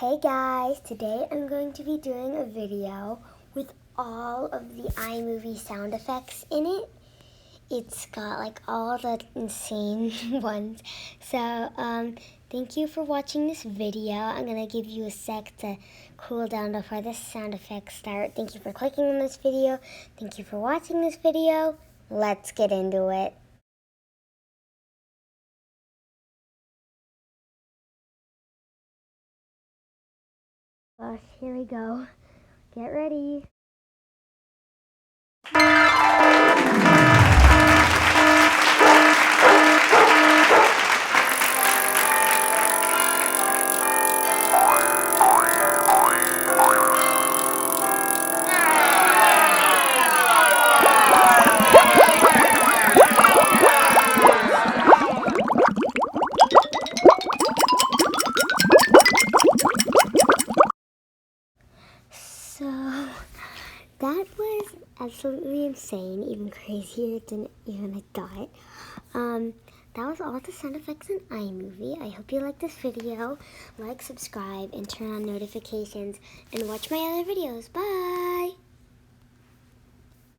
Hey guys, today I'm going to be doing a video with all of the iMovie sound effects in it. It's got like all the insane ones. So, thank you for watching this video. I'm gonna give you a sec to cool down before the sound effects start. Thank you for clicking on this video. Thank you for watching this video. Let's get into it. Gosh, here we go. Get ready. So, that was absolutely insane, even crazier than even I thought. That was all the sound effects in iMovie. I hope you liked this video. Like, subscribe, and turn on notifications, and watch my other videos. Bye!